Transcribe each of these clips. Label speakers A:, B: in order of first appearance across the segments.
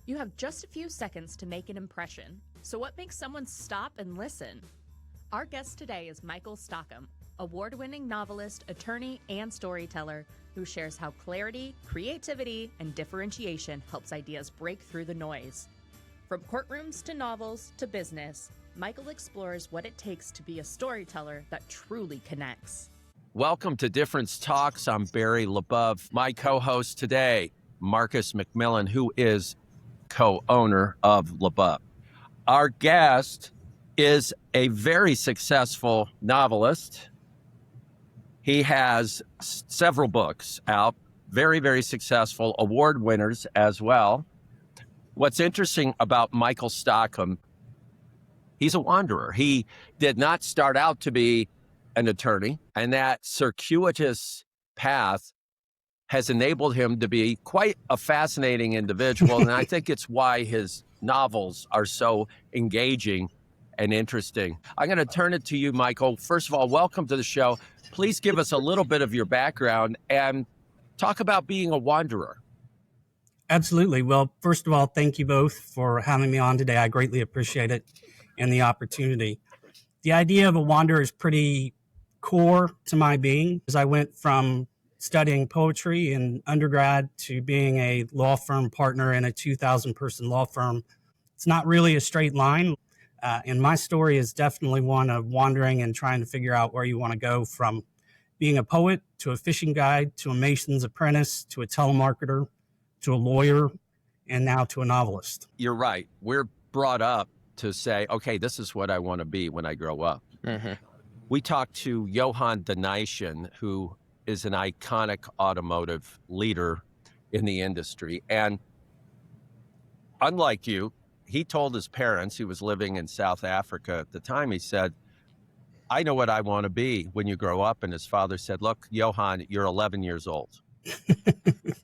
A: You have just a few seconds to make an impression. So what makes someone stop and listen? Our guest today is Michael Stockham, award-winning novelist, attorney, and storyteller who shares how clarity, creativity, and differentiation helps ideas break through the noise. From courtrooms to novels to business, Michael explores what it takes to be a storyteller that truly connects.
B: Welcome to Difference Talks. I'm Barry LeBove. My co-host today, Marcus McMillan, who is co-owner of LeBove. Our guest is a very successful novelist. He has several books out, very, very successful, award winners as well. What's interesting about Michael Stockham, he's a wanderer. He did not start out to be an attorney, and that circuitous path has enabled him to be quite a fascinating individual. And I think it's why his novels are so engaging and interesting. I'm going to turn it to you, Michael. First of all, welcome to the show. Please give us a little bit of your background and talk about being a wanderer.
C: Absolutely. Well, first of all, thank you both for having me on today. I greatly appreciate it and the opportunity. The idea of a wanderer is pretty core to my being, as I went from studying poetry in undergrad to being a law firm partner in a 2,000-person law firm. It's not really a straight line, and my story is definitely one of wandering and trying to figure out where you want to go, from being a poet to a fishing guide to a mason's apprentice to a telemarketer to a lawyer and now to a novelist.
B: You're right. We're brought up to say, okay, this is what I want to be when I grow up. Mm-hmm. We talked to Johann Donation, who is an iconic automotive leader in the industry. And unlike you, he told his parents, he was living in South Africa at the time, he said, I know what I want to be when you grow up. And his father said, look, Johann, you're 11 years old.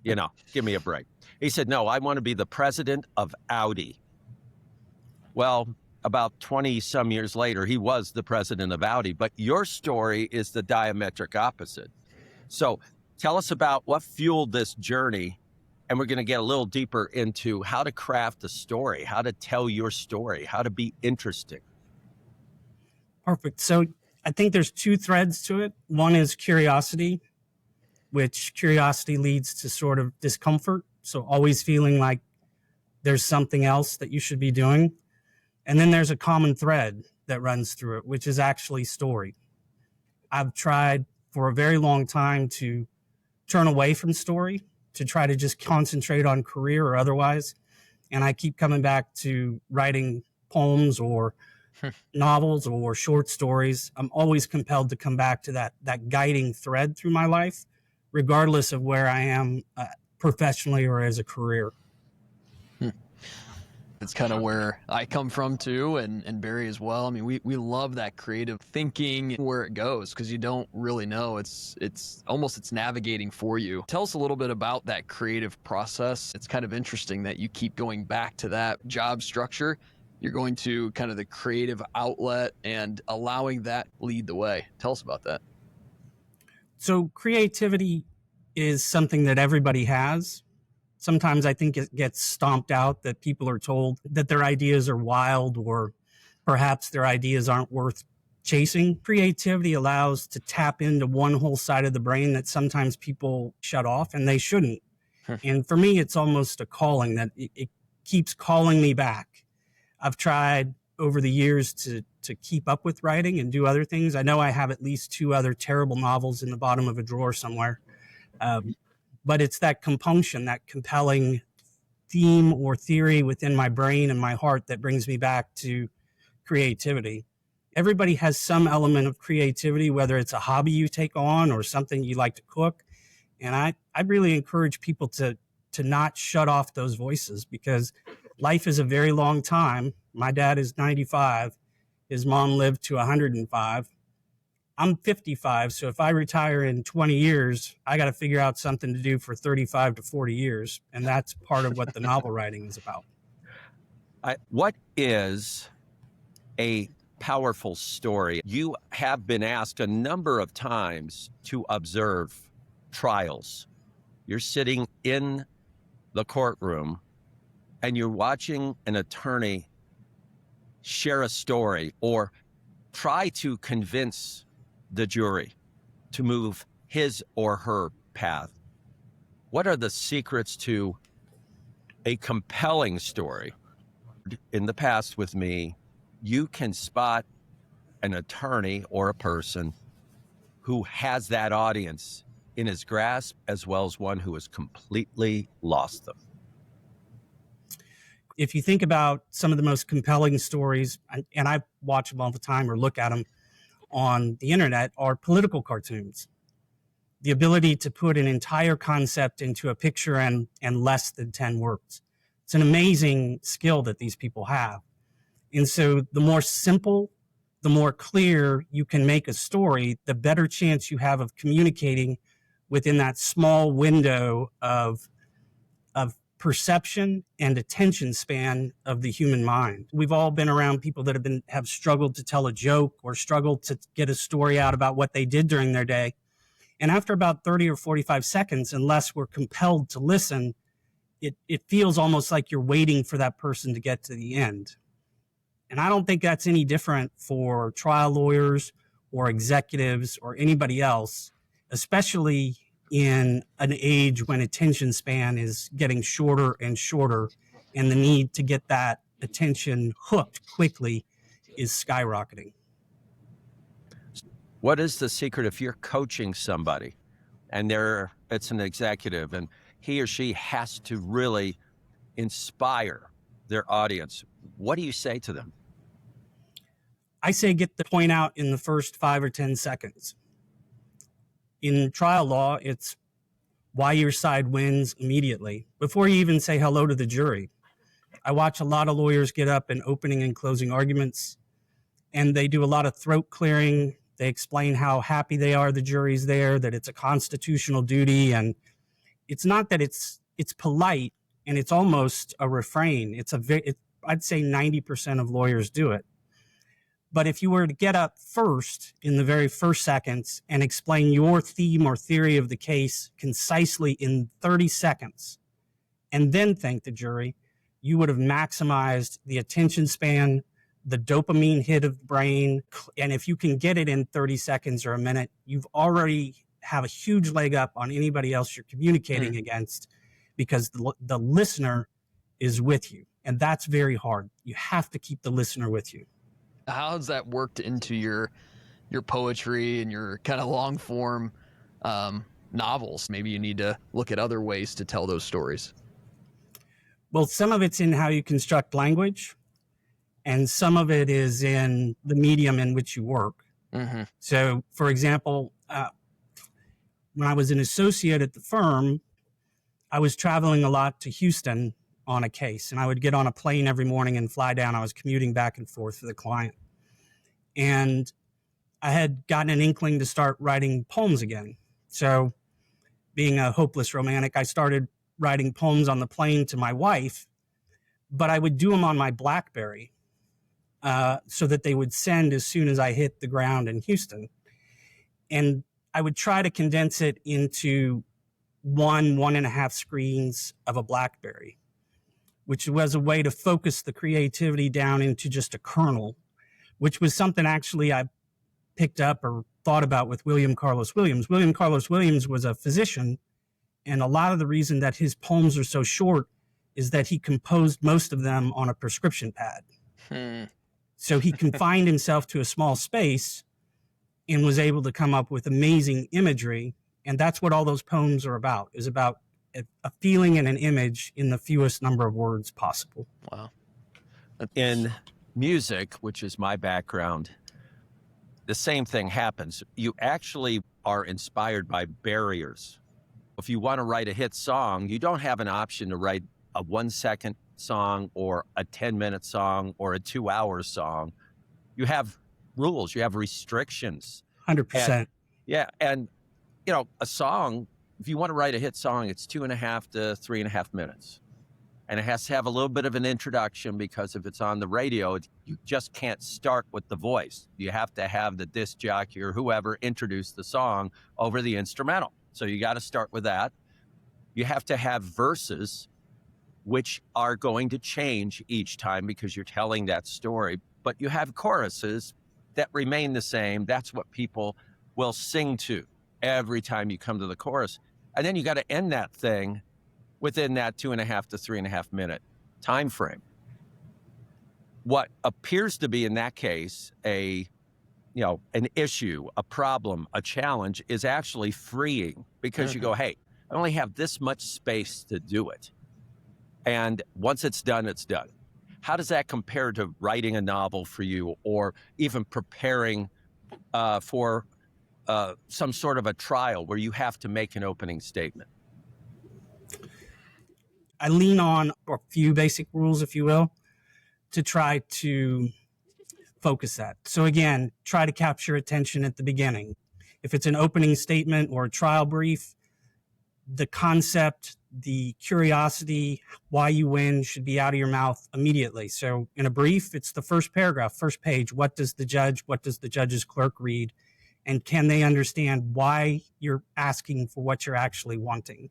B: Give me a break. He said, no, I want to be the president of Audi. Well, about 20 some years later, he was the president of Audi, but your story is the diametric opposite. So tell us about what fueled this journey, and we're going to get a little deeper into how to craft a story, how to tell your story, how to be interesting.
C: Perfect. So I think there's two threads to it. One is curiosity, which curiosity leads to sort of discomfort. So always feeling like there's something else that you should be doing. And then there's a common thread that runs through it, which is actually story. I've tried for a very long time to turn away from story, to try to just concentrate on career or otherwise. And I keep coming back to writing poems or novels or short stories. I'm always compelled to come back to that guiding thread through my life, regardless of where I am professionally or as a career.
D: It's kind of where I come from too, and Barry as well. I mean, we love that creative thinking, where it goes, because you don't really know. It's navigating for you. Tell us a little bit about that creative process. It's kind of interesting that you keep going back to that job structure. You're going to kind of the creative outlet and allowing that lead the way. Tell us about that.
C: So creativity is something that everybody has. Sometimes I think it gets stomped out, that people are told that their ideas are wild or perhaps their ideas aren't worth chasing. Creativity allows to tap into one whole side of the brain that sometimes people shut off, and they shouldn't. And for me, it's almost a calling that it keeps calling me back. I've tried over the years to keep up with writing and do other things. I know I have at least 2 other terrible novels in the bottom of a drawer somewhere. But it's that compunction, that compelling theme or theory within my brain and my heart that brings me back to creativity. Everybody has some element of creativity, whether it's a hobby you take on or something you like to cook. And I really encourage people to not shut off those voices, because life is a very long time. My dad is 95. His mom lived to 105. I'm 55, so if I retire in 20 years, I got to figure out something to do for 35 to 40 years, and that's part of what the novel writing is about.
B: What is a powerful story? You have been asked a number of times to observe trials. You're sitting in the courtroom and you're watching an attorney share a story or try to convince the jury to move his or her path, what are the secrets to a compelling story? In the past with me, you can spot an attorney or a person who has that audience in his grasp, as well as one who has completely lost them.
C: If you think about some of the most compelling stories, and I watch them all the time or look at them on the internet, are political cartoons. The ability to put an entire concept into a picture and less than 10 words. It's an amazing skill that these people have. And so the more simple, the more clear you can make a story, the better chance you have of communicating within that small window of perception and attention span of the human mind. We've all been around people that have struggled to tell a joke or struggled to get a story out about what they did during their day. And after about 30 or 45 seconds, unless we're compelled to listen, it feels almost like you're waiting for that person to get to the end. And I don't think that's any different for trial lawyers or executives or anybody else, especially in an age when attention span is getting shorter and shorter, and the need to get that attention hooked quickly is skyrocketing.
B: What is the secret if you're coaching somebody and it's an executive and he or she has to really inspire their audience? What do you say to them?
C: I say get the point out in the first 5 or 10 seconds. In trial law, it's why your side wins immediately, before you even say hello to the jury. I watch a lot of lawyers get up in opening and closing arguments, and they do a lot of throat clearing. They explain how happy they are the jury's there, that it's a constitutional duty, and it's not that it's polite, and it's almost a refrain. I'd say 90% of lawyers do it. But if you were to get up first in the very first seconds and explain your theme or theory of the case concisely in 30 seconds, and then thank the jury, you would have maximized the attention span, the dopamine hit of the brain. And if you can get it in 30 seconds or a minute, you've already have a huge leg up on anybody else you're communicating against, because the listener is with you. And that's very hard. You have to keep the listener with you.
D: How has that worked into your poetry and your kind of long form novels? Maybe you need to look at other ways to tell those stories.
C: Well, some of it's in how you construct language, and some of it is in the medium in which you work. Mm-hmm. So, for example, when I was an associate at the firm, I was traveling a lot to Houston on a case, and I would get on a plane every morning and fly down. I was commuting back and forth for the client. And I had gotten an inkling to start writing poems again. So being a hopeless romantic, I started writing poems on the plane to my wife, but I would do them on my BlackBerry so that they would send as soon as I hit the ground in Houston. And I would try to condense it into 1.5 screens of a BlackBerry, which was a way to focus the creativity down into just a kernel, which was something actually I picked up or thought about with William Carlos Williams. William Carlos Williams was a physician, and a lot of the reason that his poems are so short is that he composed most of them on a prescription pad. So he confined himself to a small space and was able to come up with amazing imagery. And that's what all those poems are about, is about a feeling and an image in the fewest number of words possible.
D: Wow.
B: In music, which is my background, the same thing happens. You actually are inspired by barriers. If you want to write a hit song, you don't have an option to write a 1-second song or a 10-minute song or a 2-hour song. You have rules, you have restrictions.
C: 100%.
B: And you know, a song, if you want to write a hit song, it's 2.5 to 3.5 minutes. And it has to have a little bit of an introduction, because if it's on the radio, you just can't start with the voice. You have to have the disc jockey or whoever introduce the song over the instrumental. So you got to start with that. You have to have verses. which are going to change each time because you're telling that story. But you have choruses that remain the same. That's what people will sing to every time you come to the chorus. And then you got to end that thing within that 2.5 to 3.5 minute time frame. What appears to be in that case an issue, a problem, a challenge is actually freeing, because you go, hey, I only have this much space to do it. And once it's done, it's done. How does that compare to writing a novel for you, or even preparing for some sort of a trial where you have to make an opening statement?
C: I lean on a few basic rules, if you will, to try to focus that. So again, try to capture attention at the beginning. If it's an opening statement or a trial brief, the concept, the curiosity, why you win should be out of your mouth immediately. So in a brief, it's the first paragraph, first page. What does the judge's clerk read? And can they understand why you're asking for what you're actually wanting?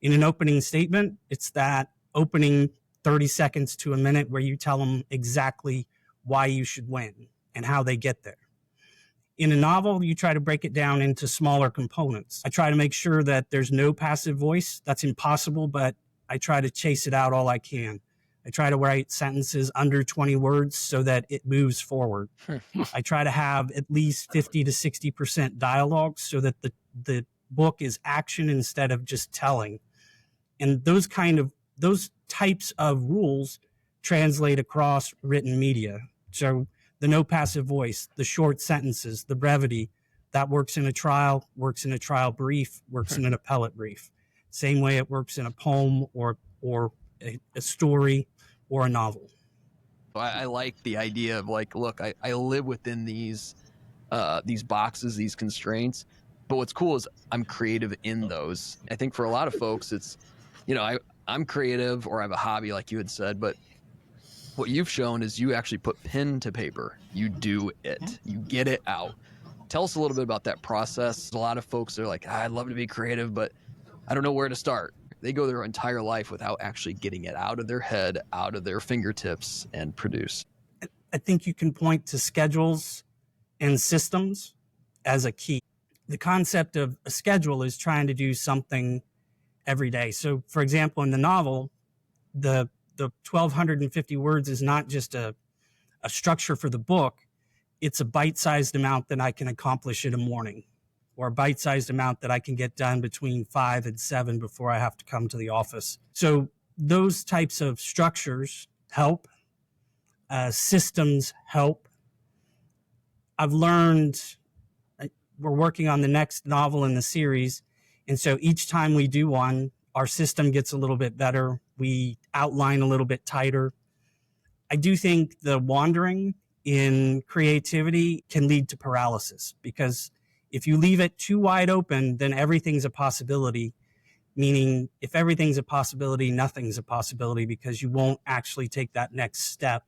C: In an opening statement, it's that opening 30 seconds to a minute where you tell them exactly why you should win and how they get there. In a novel, you try to break it down into smaller components. I try to make sure that there's no passive voice. That's impossible, but I try to chase it out all I can. I try to write sentences under 20 words so that it moves forward. I try to have at least 50 to 60% dialogue so that the book is action instead of just telling. And those types of rules translate across written media. So the no passive voice, the short sentences, the brevity, that works in a trial, works in a trial brief, works in an appellate brief. Same way it works in a poem or a story or a novel.
D: I like the idea of like, look, I live within these boxes, these constraints, but what's cool is I'm creative in those. I think for a lot of folks, it's, I'm creative or I have a hobby, like you had said, but what you've shown is you actually put pen to paper. You do it. You get it out. Tell us a little bit about that process. A lot of folks are like, I'd love to be creative, but I don't know where to start. They go their entire life without actually getting it out of their head, out of their fingertips, and produce.
C: I think you can point to schedules and systems as a key. The concept of a schedule is trying to do something every day. So, for example, in the novel, the 1,250 words is not just a structure for the book. It's a bite-sized amount that I can accomplish in a morning, or a bite-sized amount that I can get done between 5 and 7 before I have to come to the office. So those types of structures help. Systems help. I've learned, we're working on the next novel in the series, and so each time we do one, our system gets a little bit better. We outline a little bit tighter. I do think the wandering in creativity can lead to paralysis, because if you leave it too wide open, then everything's a possibility. Meaning, if everything's a possibility, nothing's a possibility, because you won't actually take that next step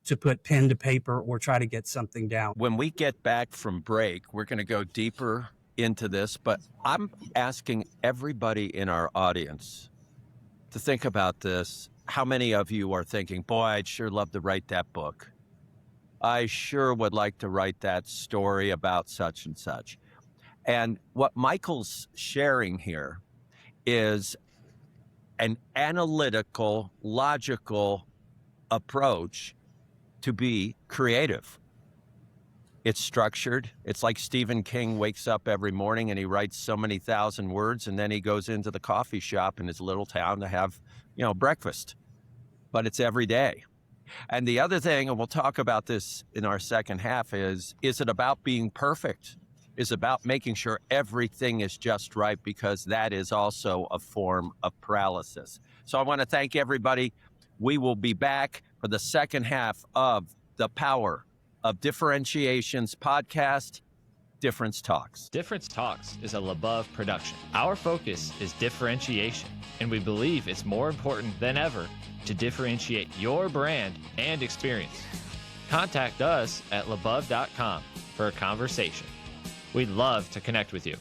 C: to put pen to paper or try to get something down.
B: When we get back from break, we're going to go deeper into this, but I'm asking everybody in our audience to think about this. How many of you are thinking, boy, I'd sure love to write that book. I sure would like to write that story about such and such. And what Michael's sharing here is an analytical, logical approach to be creative. It's structured. It's like Stephen King wakes up every morning and he writes so many thousand words, and then he goes into the coffee shop in his little town to have, breakfast. But it's every day. And the other thing, and we'll talk about this in our second half, is it about being perfect? Is about making sure everything is just right, because that is also a form of paralysis. So I want to thank everybody. We will be back for the second half of the Power of Differentiations podcast, Difference Talks.
E: Difference Talks is a LaBeouf production. Our focus is differentiation, and we believe it's more important than ever to differentiate your brand and experience. Contact us at labeouf.com for a conversation. We'd love to connect with you.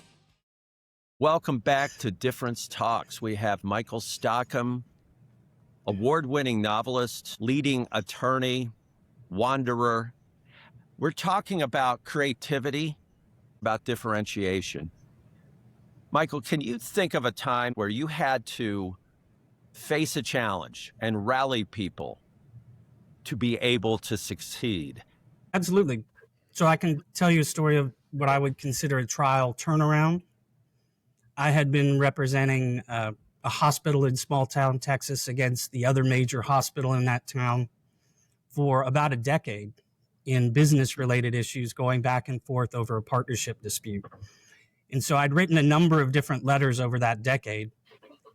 B: Welcome back to Difference Talks. We have Michael Stockham, award-winning novelist, leading attorney, wanderer. We're talking about creativity, about differentiation. Michael, can you think of a time where you had to face a challenge and rally people to be able to succeed?
C: Absolutely. So I can tell you a story of what I would consider a trial turnaround. I had been representing a hospital in small town Texas against the other major hospital in that town for about a decade in business related issues, going back and forth over a partnership dispute. And so I'd written a number of different letters over that decade.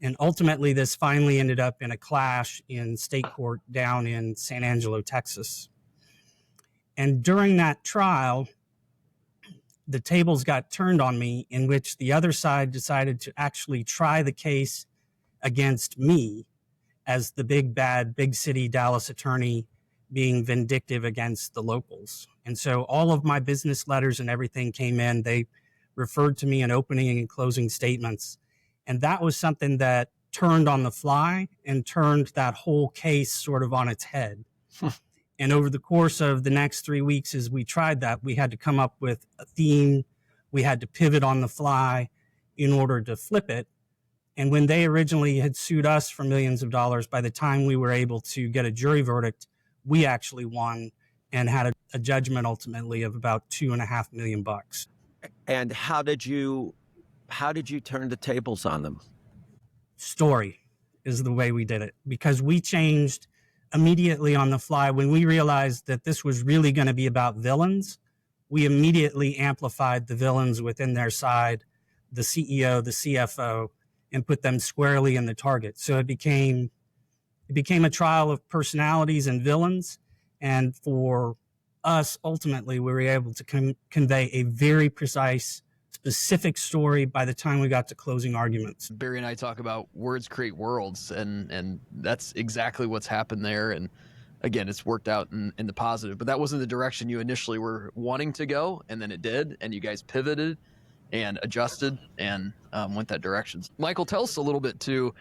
C: And ultimately, this finally ended up in a clash in state court down in San Angelo, Texas. And during that trial, the tables got turned on me, in which the other side decided to actually try the case against me as the big bad big city Dallas attorney being vindictive against the locals. And so all of my business letters and everything came in. They referred to me in opening and closing statements. And that was something that turned on the fly and turned that whole case sort of on its head. And over the course of the next 3 weeks, as we tried that, we had to come up with a theme. We had to pivot on the fly in order to flip it. And when they originally had sued us for millions of dollars, by the time we were able to get a jury verdict, we actually won and had a judgment ultimately of about $2.5 million.
B: And how did you turn the tables on them?
C: Story is the way we did it, because we changed immediately on the fly. When we realized that this was really going to be about villains, we immediately amplified the villains within their side, the CEO, the CFO, and put them squarely in the target. So it became a trial of personalities and villains. And for us, ultimately, we were able to convey a very precise, specific story by the time we got to closing arguments.
D: Barry and I talk about words create worlds, and that's exactly what's happened there. And again, it's worked out in the positive, but that wasn't the direction you initially were wanting to go, and then it did, and you guys pivoted and adjusted and went that direction. Michael, tell us a little bit too,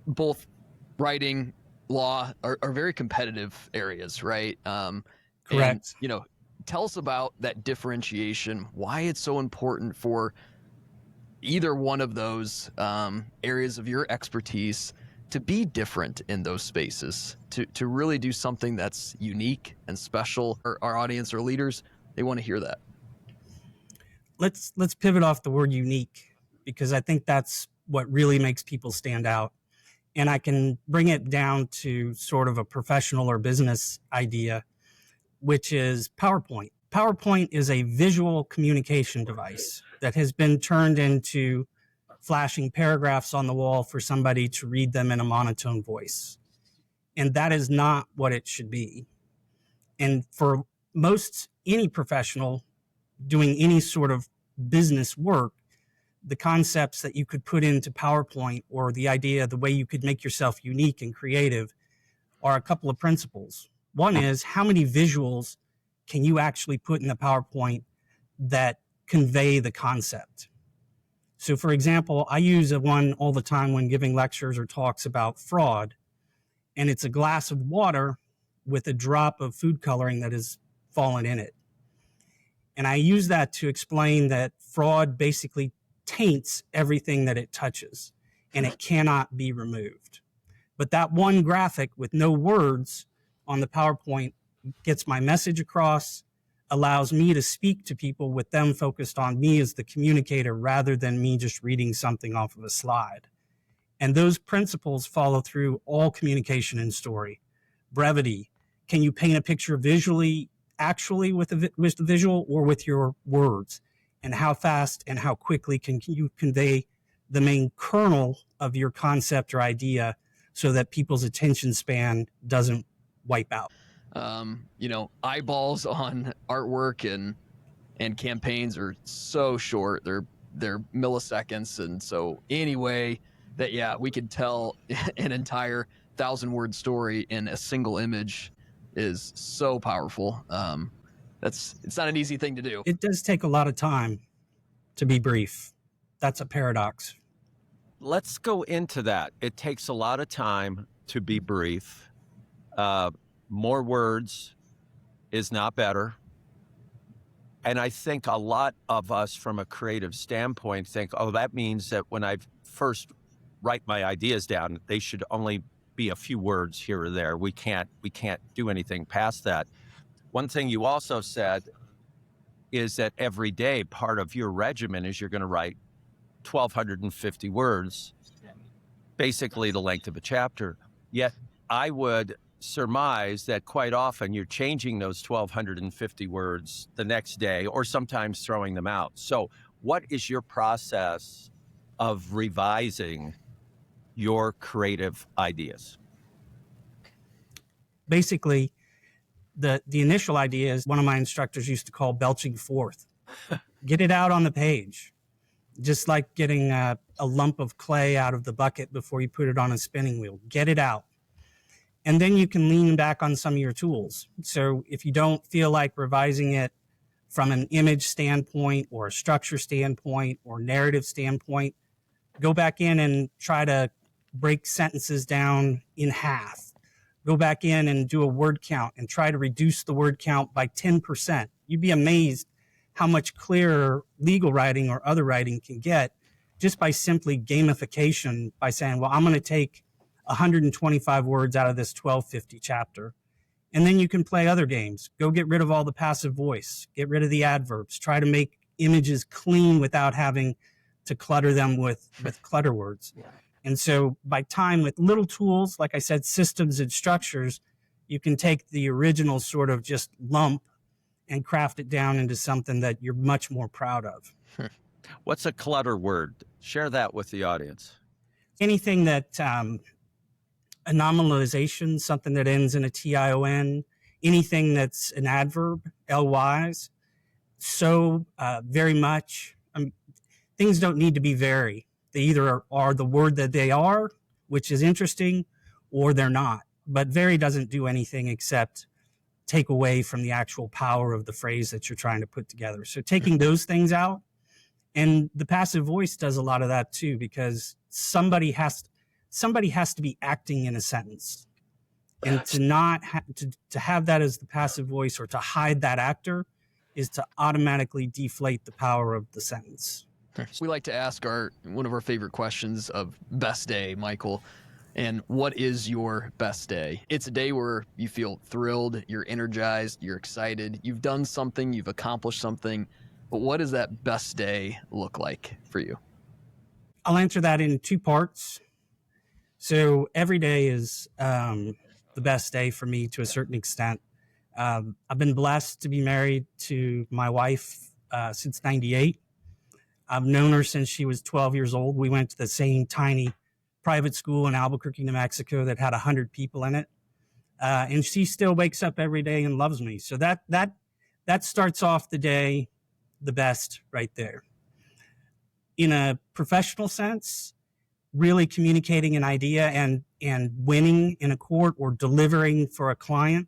D: both writing, law are very competitive areas, right?
C: Correct.
D: And, tell us about that differentiation, why it's so important for either one of those areas of your expertise to be different in those spaces, to really do something that's unique and special. Our audience, our leaders, they want to hear that.
C: Let's pivot off the word unique, because I think that's what really makes people stand out. And I can bring it down to sort of a professional or business idea, which is PowerPoint. PowerPoint is a visual communication device that has been turned into flashing paragraphs on the wall for somebody to read them in a monotone voice. And that is not what it should be. And for any professional doing any sort of business work, the concepts that you could put into PowerPoint, or the idea, the way you could make yourself unique and creative, are a couple of principles. One is, how many visuals can you actually put in the PowerPoint that convey the concept? So for example, I use one all the time when giving lectures or talks about fraud, and it's a glass of water with a drop of food coloring that has fallen in it. And I use that to explain that fraud basically taints everything that it touches, and it cannot be removed. But that one graphic with no words on the PowerPoint gets my message across, allows me to speak to people with them focused on me as the communicator rather than me just reading something off of a slide. And those principles follow through all communication and story. Brevity. Can you paint a picture visually, actually with the visual, or with your words? And how fast and how quickly can you convey the main kernel of your concept or idea so that people's attention span doesn't wipe out?
D: Eyeballs on artwork and campaigns are so short. They're milliseconds. And so anyway, we could tell an entire 1,000-word story in a single image is so powerful. It's not an easy thing to do.
C: It does take a lot of time to be brief. That's a paradox.
B: Let's go into that. It takes a lot of time to be brief. More words is not better. And I think a lot of us from a creative standpoint think, oh, that means that when I first write my ideas down, they should only be a few words here or there. We can't do anything past that. One thing you also said is that every day part of your regimen is you're going to write 1,250 words, basically the length of a chapter. Yet I would surmise that quite often you're changing those 1,250 words the next day or sometimes throwing them out. So what is your process of revising your creative ideas?
C: Basically, the initial idea is one of my instructors used to call belching forth. Get it out on the page, just like getting a lump of clay out of the bucket before you put it on a spinning wheel. Get it out. And then you can lean back on some of your tools. So if you don't feel like revising it from an image standpoint or a structure standpoint or narrative standpoint, go back in and try to break sentences down in half. Go back in and do a word count and try to reduce the word count by 10%. You'd be amazed how much clearer legal writing or other writing can get just by simply gamification, by saying, well, I'm going to take 125 words out of this 1250 chapter. And then you can play other games. Go get rid of all the passive voice. Get rid of the adverbs. Try to make images clean without having to clutter them with clutter words. Yeah. And so by time, with little tools, like I said, systems and structures, you can take the original sort of just lump and craft it down into something that you're much more proud of.
B: What's a clutter word? Share that with the audience.
C: Anything that a nominalization, something that ends in a tion, anything that's an adverb, lys, so very much. Things don't need to be very. They either are the word that they are, which is interesting, or they're not. But very doesn't do anything except take away from the actual power of the phrase that you're trying to put together. So taking those things out, and the passive voice does a lot of that too, because somebody has to be acting in a sentence, and to not to have that as the passive voice or to hide that actor is to automatically deflate the power of the sentence.
D: We like to ask one of our favorite questions of best day, Michael. And what is your best day? It's a day where you feel thrilled, you're energized, you're excited, you've done something, you've accomplished something. But what does that best day look like for you?
C: I'll answer that in two parts. So every day is the best day for me to a certain extent. I've been blessed to be married to my wife since 98. I've known her since she was 12 years old. We went to the same tiny private school in Albuquerque, New Mexico that had 100 people in it. And she still wakes up every day and loves me. So that starts off the day the best right there. In a professional sense, really communicating an idea and winning in a court or delivering for a client,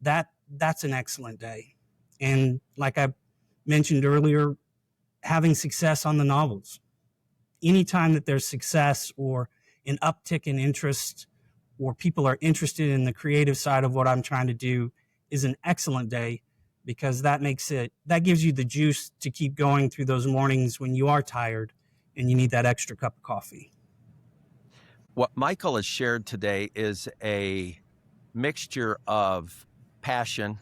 C: that's an excellent day. And like I mentioned earlier, having success on the novels. Anytime that there's success or an uptick in interest or people are interested in the creative side of what I'm trying to do is an excellent day, because that gives you the juice to keep going through those mornings when you are tired and you need that extra cup of coffee.
B: What Michael has shared today is a mixture of passion,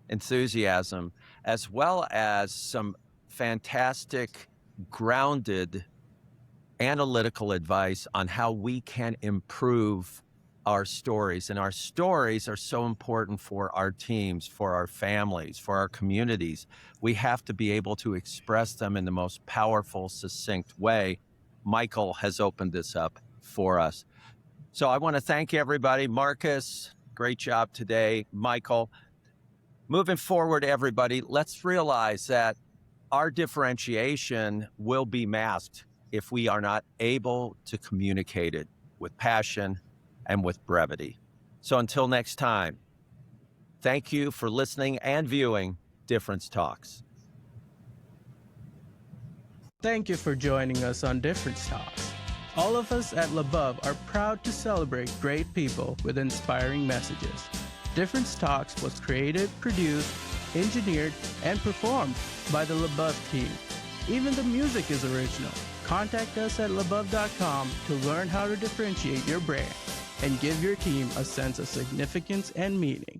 B: enthusiasm, as well as some fantastic, grounded, analytical advice on how we can improve our stories. And our stories are so important for our teams, for our families, for our communities. We have to be able to express them in the most powerful, succinct way. Michael has opened this up for us. So I want to thank everybody. Marcus, great job today. Michael, moving forward, everybody, let's realize that our differentiation will be masked if we are not able to communicate it with passion and with brevity. So until next time, thank you for listening and viewing Difference Talks.
F: Thank you for joining us on Difference Talks. All of us at LaBeouf are proud to celebrate great people with inspiring messages. Difference Talks was created, produced, engineered, and performed by the LaBeouf team. Even the music is original. Contact us at labeouf.com to learn how to differentiate your brand and give your team a sense of significance and meaning.